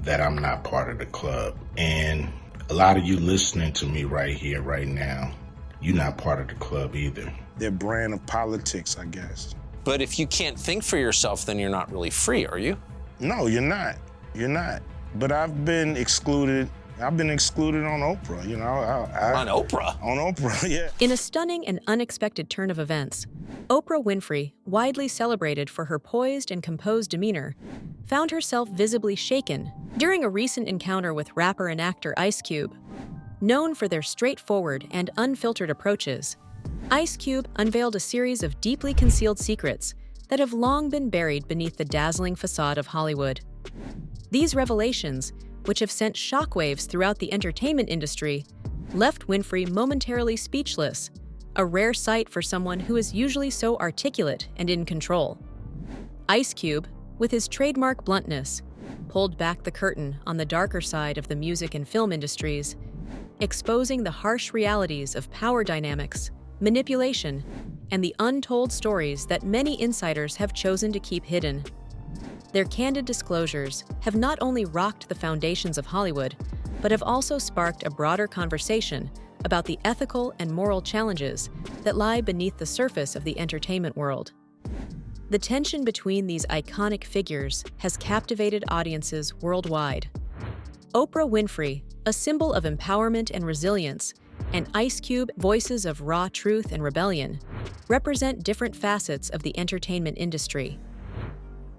that I'm not part of the club. And a lot of you listening to me right here, right now, you're not part of the club either. Their brand of politics, I guess. But if you can't think for yourself, then you're not really free, are you? No, you're not. You're not. But I've been excluded. I've been excluded on Oprah, you know. On Oprah? On Oprah, yeah. In a stunning and unexpected turn of events, Oprah Winfrey, widely celebrated for her poised and composed demeanor, found herself visibly shaken during a recent encounter with rapper and actor Ice Cube. Known for their straightforward and unfiltered approaches, Ice Cube unveiled a series of deeply concealed secrets that have long been buried beneath the dazzling facade of Hollywood. These revelations, which have sent shockwaves throughout the entertainment industry, left Winfrey momentarily speechless, a rare sight for someone who is usually so articulate and in control. Ice Cube, with his trademark bluntness, pulled back the curtain on the darker side of the music and film industries, exposing the harsh realities of power dynamics, manipulation, and the untold stories that many insiders have chosen to keep hidden. Their candid disclosures have not only rocked the foundations of Hollywood, but have also sparked a broader conversation about the ethical and moral challenges that lie beneath the surface of the entertainment world. The tension between these iconic figures has captivated audiences worldwide. Oprah Winfrey, a symbol of empowerment and resilience, and Ice Cube, voices of raw truth and rebellion, represent different facets of the entertainment industry.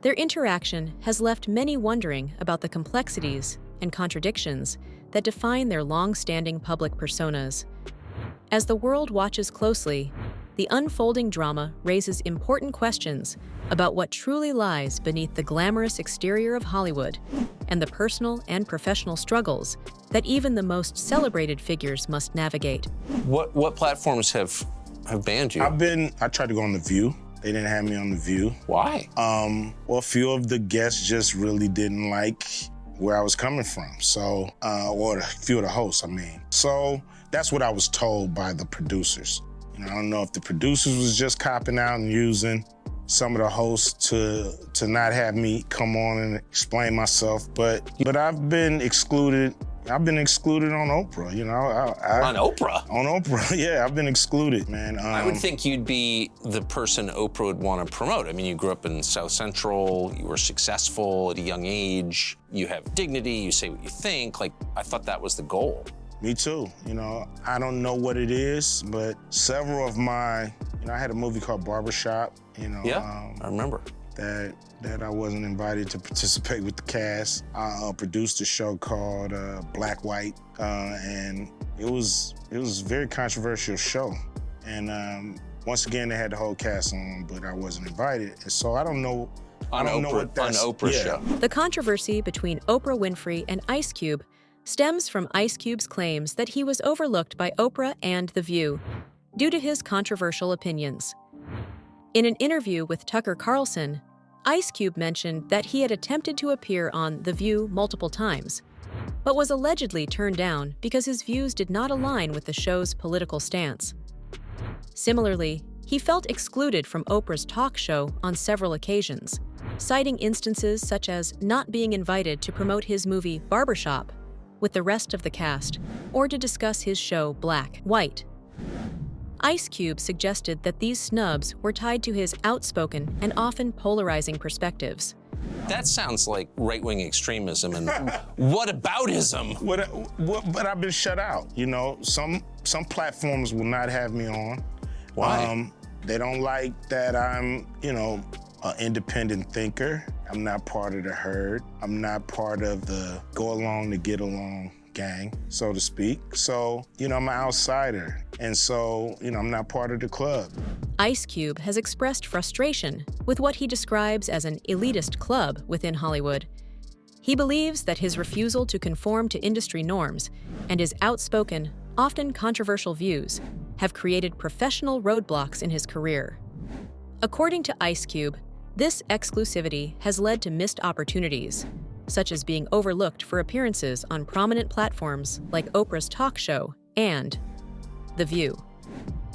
Their interaction has left many wondering about the complexities and contradictions that define their long-standing public personas. As the world watches closely, the unfolding drama raises important questions about what truly lies beneath the glamorous exterior of Hollywood and the personal and professional struggles that even the most celebrated figures must navigate. What platforms have banned you? I tried to go on The View. They didn't have me on The View. Why? Well, a few of the guests just really didn't like where I was coming from. So, or a few of the hosts, I mean. So that's what I was told by the producers. You know, I don't know if the producers was just copping out and using some of the hosts to not have me come on and explain myself, but I've been excluded. I've been excluded on Oprah, you know. On Oprah? On Oprah, yeah, I've been excluded, man. I would think you'd be the person Oprah would want to promote. I mean, you grew up in South Central, you were successful at a young age, you have dignity, you say what you think. Like, I thought that was the goal. Me too, you know. I don't know what it is, but several of my, you know, I had a movie called Barbershop, you know. Yeah, I remember. That I wasn't invited to participate with the cast. I produced a show called Black White, and it was a very controversial show. And once again, they had the whole cast on, but I wasn't invited. And so I don't know. On Oprah's show. The controversy between Oprah Winfrey and Ice Cube stems from Ice Cube's claims that he was overlooked by Oprah and The View due to his controversial opinions. In an interview with Tucker Carlson, Ice Cube mentioned that he had attempted to appear on The View multiple times, but was allegedly turned down because his views did not align with the show's political stance. Similarly, he felt excluded from Oprah's talk show on several occasions, citing instances such as not being invited to promote his movie Barbershop with the rest of the cast, or to discuss his show Black White. Ice Cube suggested that these snubs were tied to his outspoken and often polarizing perspectives. That sounds like right-wing extremism and whataboutism. But I've been shut out. You know, some platforms will not have me on. Why? They don't like that I'm, you know, an independent thinker. I'm not part of the herd. I'm not part of the go along to get along gang, so to speak. So, you know, I'm an outsider. And so, you know, I'm not part of the club. Ice Cube has expressed frustration with what he describes as an elitist club within Hollywood. He believes that his refusal to conform to industry norms and his outspoken, often controversial views have created professional roadblocks in his career. According to Ice Cube, this exclusivity has led to missed opportunities, such as being overlooked for appearances on prominent platforms like Oprah's talk show and The View.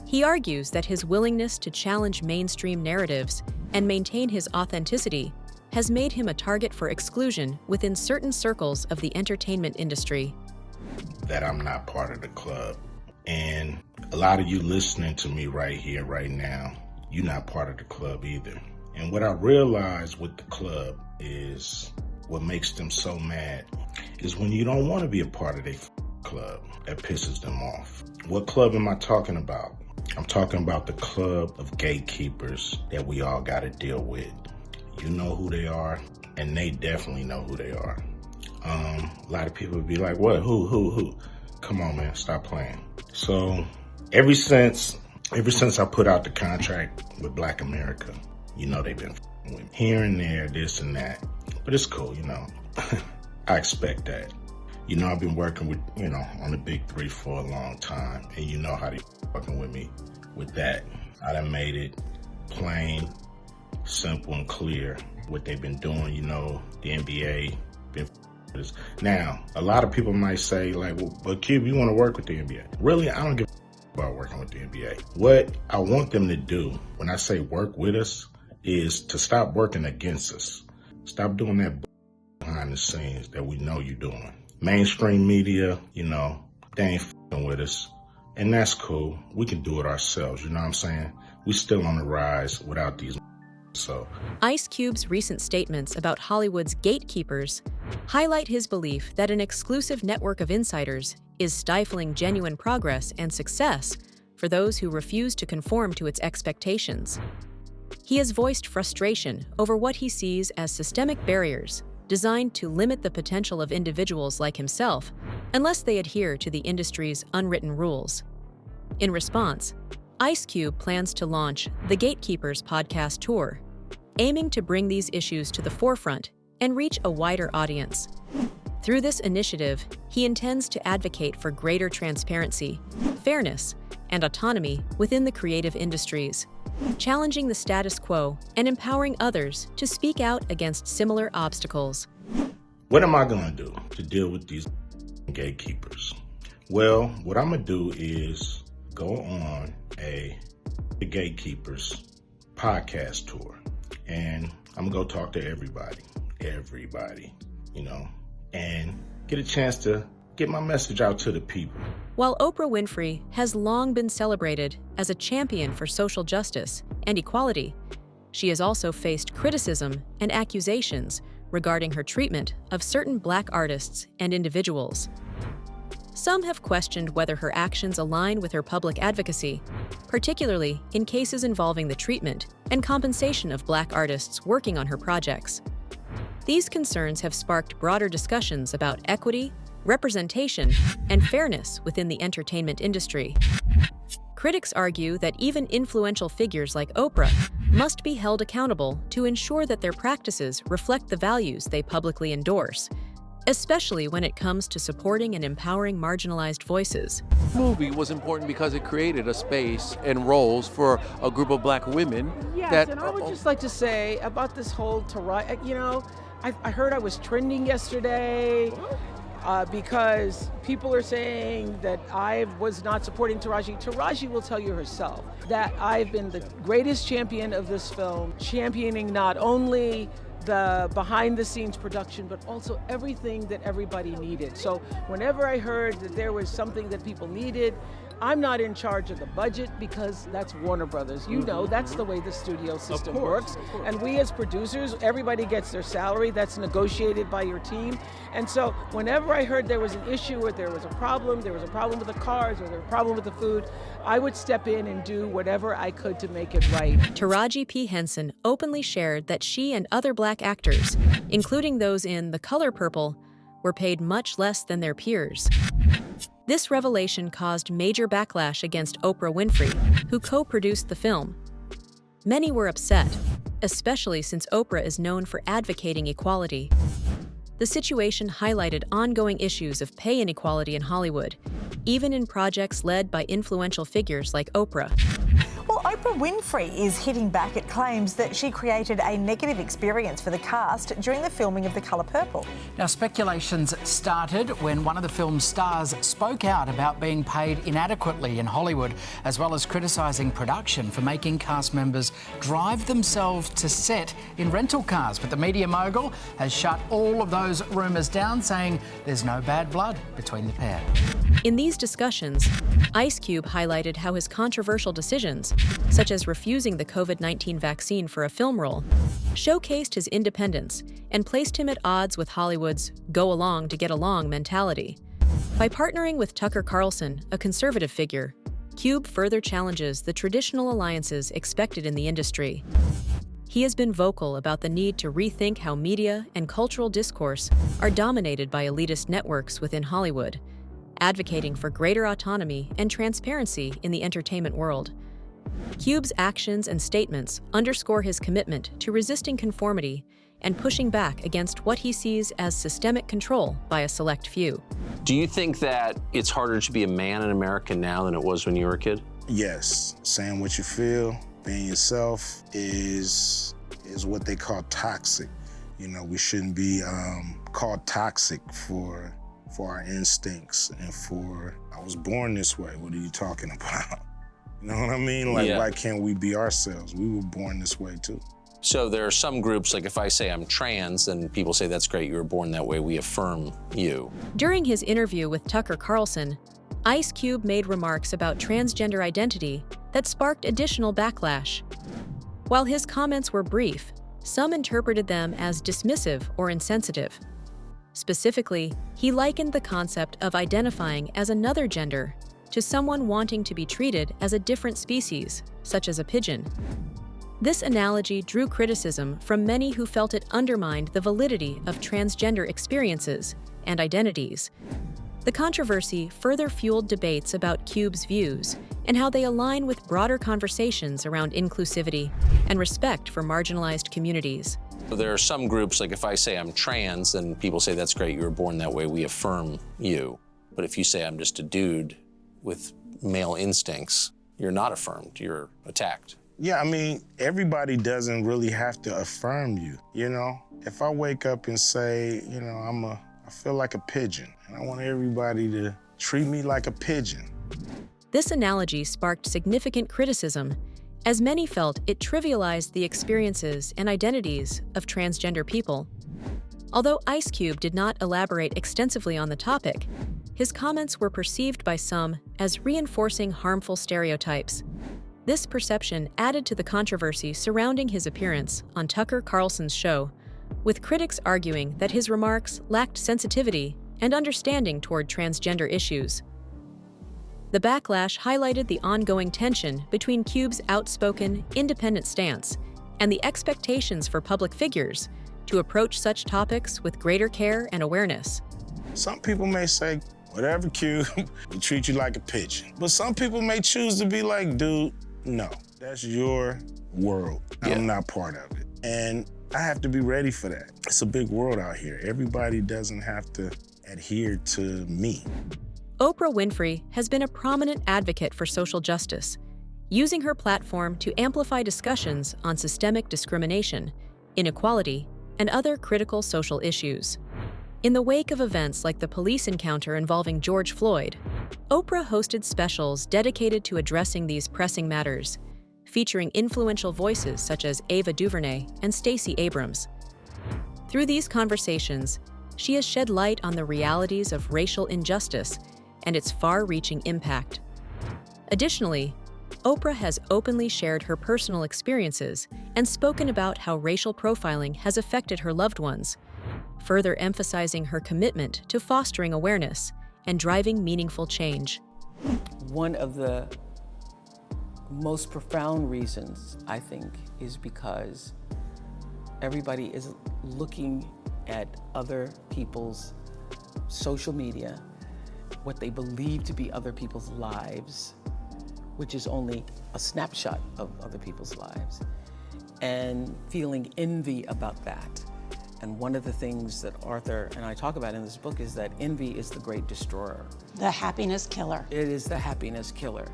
He argues that his willingness to challenge mainstream narratives and maintain his authenticity has made him a target for exclusion within certain circles of the entertainment industry. That I'm not part of the club. And a lot of you listening to me right here, right now, you're not part of the club either. And what I realized with the club is what makes them so mad is when you don't want to be a part of their club, that pisses them off. What club am I talking about? I'm talking about the club of gatekeepers that we all got to deal with. You know who they are, and they definitely know who they are. A lot of people would be like, what, who? Come on, man, stop playing. So ever since I put out the contract with Black America, you know they've been with me. Here and there, this and that. But it's cool, you know. I expect that. You know, I've been working with, on the big three for a long time. And you know how they fucking with me with that. I done made it plain, simple, and clear what they've been doing. You know, the NBA been this. Now, a lot of people might say, like, well, but Cube, you want to work with the NBA. Really, I don't give a about working with the NBA. What I want them to do when I say work with us is to stop working against us. Stop doing that behind the scenes that we know you're doing. Mainstream media, they ain't f***ing with us. And that's cool. We can do it ourselves, you know what I'm saying? We still on the rise without these so. Ice Cube's recent statements about Hollywood's gatekeepers highlight his belief that an exclusive network of insiders is stifling genuine progress and success for those who refuse to conform to its expectations. He has voiced frustration over what he sees as systemic barriers designed to limit the potential of individuals like himself unless they adhere to the industry's unwritten rules. In response, Ice Cube plans to launch the Gatekeepers podcast tour, aiming to bring these issues to the forefront and reach a wider audience. Through this initiative, he intends to advocate for greater transparency, fairness, and autonomy within the creative industries, challenging the status quo and empowering others to speak out against similar obstacles. What am I going to do to deal with these gatekeepers? Well, what I'm going to do is go on the Gatekeepers podcast tour, and I'm going to go talk to everybody, and get a chance to get my message out to the people. While Oprah Winfrey has long been celebrated as a champion for social justice and equality, she has also faced criticism and accusations regarding her treatment of certain Black artists and individuals. Some have questioned whether her actions align with her public advocacy, particularly in cases involving the treatment and compensation of Black artists working on her projects. These concerns have sparked broader discussions about equity, representation, and fairness within the entertainment industry. Critics argue that even influential figures like Oprah must be held accountable to ensure that their practices reflect the values they publicly endorse, especially when it comes to supporting and empowering marginalized voices. The movie was important because it created a space and roles for a group of Black women. Yes, and I would just like to say about this whole Taraji, I heard I was trending yesterday because people are saying that I was not supporting Taraji. Taraji will tell you herself that I've been the greatest champion of this film, championing not only the behind-the-scenes production, but also everything that everybody needed. So whenever I heard that there was something that people needed, I'm not in charge of the budget because that's Warner Brothers. You know, that's the way the studio system works. And we as producers, everybody gets their salary. That's negotiated by your team. And so whenever I heard there was an issue or there was a problem with the cars or there was a problem with the food, I would step in and do whatever I could to make it right. Taraji P. Henson openly shared that she and other Black actors, including those in The Color Purple, were paid much less than their peers. This revelation caused major backlash against Oprah Winfrey, who co-produced the film. Many were upset, especially since Oprah is known for advocating equality. The situation highlighted ongoing issues of pay inequality in Hollywood, even in projects led by influential figures like Oprah. Well, Oprah Oprah Winfrey is hitting back at claims that she created a negative experience for the cast during the filming of The Colour Purple. Now, speculations started when one of the film's stars spoke out about being paid inadequately in Hollywood, as well as criticising production for making cast members drive themselves to set in rental cars. But the media mogul has shut all of those rumours down, saying there's no bad blood between the pair. In these discussions, Ice Cube highlighted how his controversial decisions, such as refusing the COVID-19 vaccine for a film role, showcased his independence and placed him at odds with Hollywood's go along to get along mentality. By partnering with Tucker Carlson, a conservative figure, Cube further challenges the traditional alliances expected in the industry. He has been vocal about the need to rethink how media and cultural discourse are dominated by elitist networks within Hollywood, advocating for greater autonomy and transparency in the entertainment world. Cube's actions and statements underscore his commitment to resisting conformity and pushing back against what he sees as systemic control by a select few. Do you think that it's harder to be a man in America now than it was when you were a kid? Yes, saying what you feel, being yourself is what they call toxic. You know, we shouldn't be called toxic for our instincts and for, I was born this way, what are you talking about? You know what I mean? Like, Yeah. Why can't we be ourselves? We were born this way too. So there are some groups, like if I say I'm trans, then people say, that's great, you were born that way, we affirm you. During his interview with Tucker Carlson, Ice Cube made remarks about transgender identity that sparked additional backlash. While his comments were brief, some interpreted them as dismissive or insensitive. Specifically, he likened the concept of identifying as another gender to someone wanting to be treated as a different species, such as a pigeon. This analogy drew criticism from many who felt it undermined the validity of transgender experiences and identities. The controversy further fueled debates about Cube's views and how they align with broader conversations around inclusivity and respect for marginalized communities. There are some groups, like if I say I'm trans, then people say, that's great, you were born that way, we affirm you. But if you say I'm just a dude with male instincts, you're not affirmed, you're attacked. Yeah, I mean, everybody doesn't really have to affirm you, you know? If I wake up and say, you know, I feel like a pigeon, and I want everybody to treat me like a pigeon. This analogy sparked significant criticism, as many felt it trivialized the experiences and identities of transgender people. Although Ice Cube did not elaborate extensively on the topic, his comments were perceived by some as reinforcing harmful stereotypes. This perception added to the controversy surrounding his appearance on Tucker Carlson's show, with critics arguing that his remarks lacked sensitivity and understanding toward transgender issues. The backlash highlighted the ongoing tension between Cube's outspoken, independent stance and the expectations for public figures to approach such topics with greater care and awareness. Some people may say, whatever, Cube, we treat you like a pigeon. But some people may choose to be like, dude, no, that's your world. Yeah. I'm not part of it. And I have to be ready for that. It's a big world out here. Everybody doesn't have to adhere to me. Oprah Winfrey has been a prominent advocate for social justice, using her platform to amplify discussions on systemic discrimination, inequality, and other critical social issues. In the wake of events like the police encounter involving George Floyd, Oprah hosted specials dedicated to addressing these pressing matters, featuring influential voices such as Ava DuVernay and Stacey Abrams. Through these conversations, she has shed light on the realities of racial injustice and its far-reaching impact. Additionally, Oprah has openly shared her personal experiences and spoken about how racial profiling has affected her loved ones, further emphasizing her commitment to fostering awareness and driving meaningful change. One of the most profound reasons, I think, is because everybody is looking at other people's social media, what they believe to be other people's lives, which is only a snapshot of other people's lives, and feeling envy about that. And one of the things that Arthur and I talk about in this book is that envy is the great destroyer. The happiness killer. It is the happiness killer.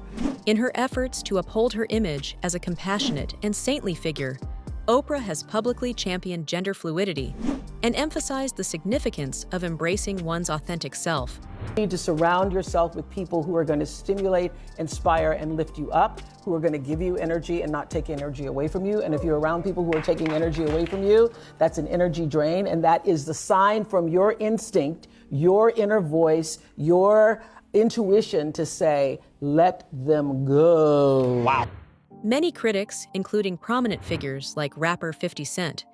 In her efforts to uphold her image as a compassionate and saintly figure, Oprah has publicly championed gender fluidity and emphasized the significance of embracing one's authentic self. You need to surround yourself with people who are going to stimulate, inspire, and lift you up, who are going to give you energy and not take energy away from you. And if you're around people who are taking energy away from you, that's an energy drain, and that is the sign from your instinct, your inner voice, your intuition to say, let them go. Wow. Many critics, including prominent figures like rapper 50 Cent,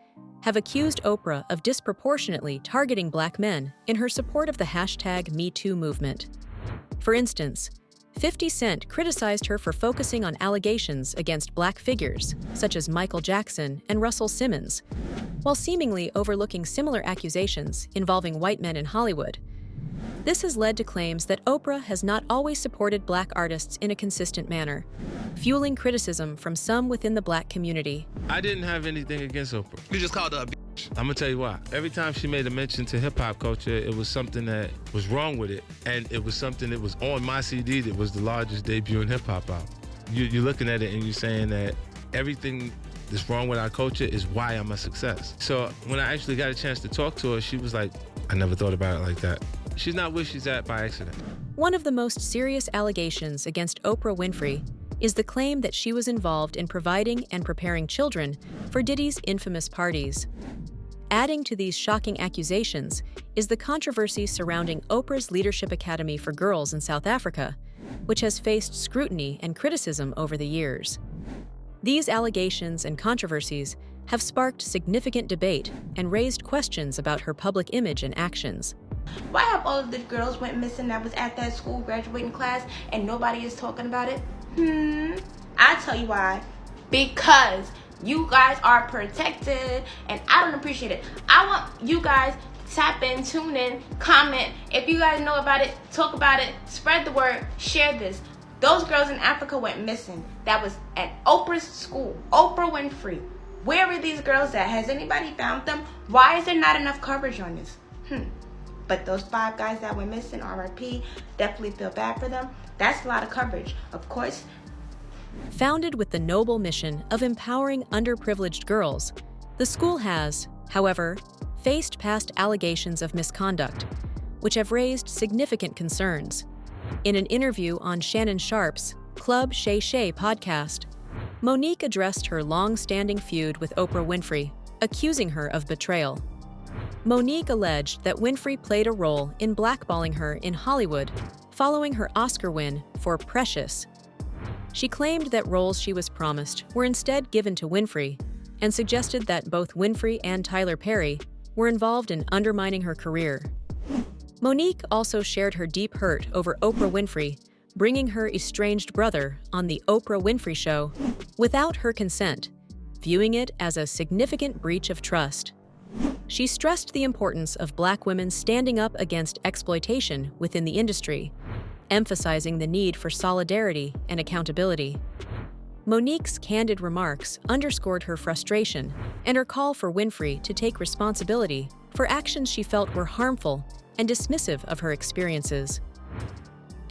have accused Oprah of disproportionately targeting Black men in her support of the #MeToo movement. For instance, 50 Cent criticized her for focusing on allegations against Black figures, such as Michael Jackson and Russell Simmons, while seemingly overlooking similar accusations involving white men in Hollywood. This has led to claims that Oprah has not always supported Black artists in a consistent manner, fueling criticism from some within the Black community. I didn't have anything against Oprah. You just called her a bitch. I'm gonna tell you why. Every time she made a mention to hip-hop culture, it was something that was wrong with it, and it was something that was on my CD that was the largest debut in hip-hop album. You're looking at it and you're saying that everything that's wrong with our culture is why I'm a success. So when I actually got a chance to talk to her, she was like, I never thought about it like that. She's not where she's at by accident. One of the most serious allegations against Oprah Winfrey is the claim that she was involved in providing and preparing children for Diddy's infamous parties. Adding to these shocking accusations is the controversy surrounding Oprah's Leadership Academy for Girls in South Africa, which has faced scrutiny and criticism over the years. These allegations and controversies have sparked significant debate and raised questions about her public image and actions. Why have all of the girls went missing that was at that school graduating class and nobody is talking about it? I'll tell you why. Because you guys are protected and I don't appreciate it. I want you guys to tap in, tune in, comment. If you guys know about it, talk about it, spread the word, share this. Those girls in Africa went missing. That was at Oprah's school, Oprah Winfrey. Where were these girls at? Has anybody found them? Why is there not enough coverage on this? But those 5 guys that went missing, RIP, definitely feel bad for them. That's a lot of coverage. Of course. Founded with the noble mission of empowering underprivileged girls, the school has, however, faced past allegations of misconduct, which have raised significant concerns. In an interview on Shannon Sharp's Club Shay Shay podcast, Monique addressed her long-standing feud with Oprah Winfrey, accusing her of betrayal. Monique alleged that Winfrey played a role in blackballing her in Hollywood following her Oscar win for Precious. She claimed that roles she was promised were instead given to Winfrey and suggested that both Winfrey and Tyler Perry were involved in undermining her career. Monique also shared her deep hurt over Oprah Winfrey bringing her estranged brother on The Oprah Winfrey Show without her consent, viewing it as a significant breach of trust. She stressed the importance of Black women standing up against exploitation within the industry, emphasizing the need for solidarity and accountability. Monique's candid remarks underscored her frustration and her call for Winfrey to take responsibility for actions she felt were harmful and dismissive of her experiences.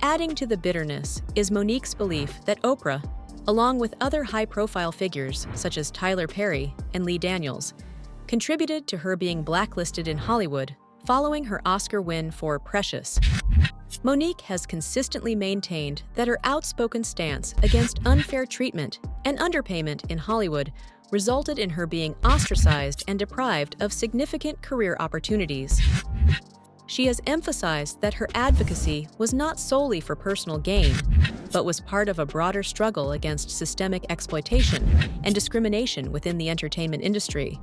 Adding to the bitterness is Monique's belief that Oprah, along with other high-profile figures such as Tyler Perry and Lee Daniels, contributed to her being blacklisted in Hollywood following her Oscar win for Precious. Monique has consistently maintained that her outspoken stance against unfair treatment and underpayment in Hollywood resulted in her being ostracized and deprived of significant career opportunities. She has emphasized that her advocacy was not solely for personal gain, but was part of a broader struggle against systemic exploitation and discrimination within the entertainment industry.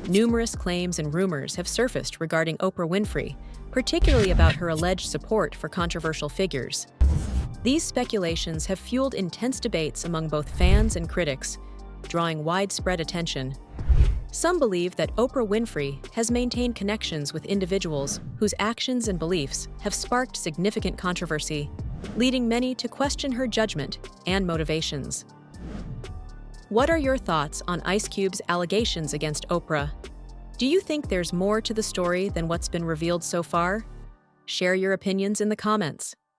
Numerous claims and rumors have surfaced regarding Oprah Winfrey, particularly about her alleged support for controversial figures. These speculations have fueled intense debates among both fans and critics, drawing widespread attention. Some believe that Oprah Winfrey has maintained connections with individuals whose actions and beliefs have sparked significant controversy, leading many to question her judgment and motivations. What are your thoughts on Ice Cube's allegations against Oprah? Do you think there's more to the story than what's been revealed so far? Share your opinions in the comments.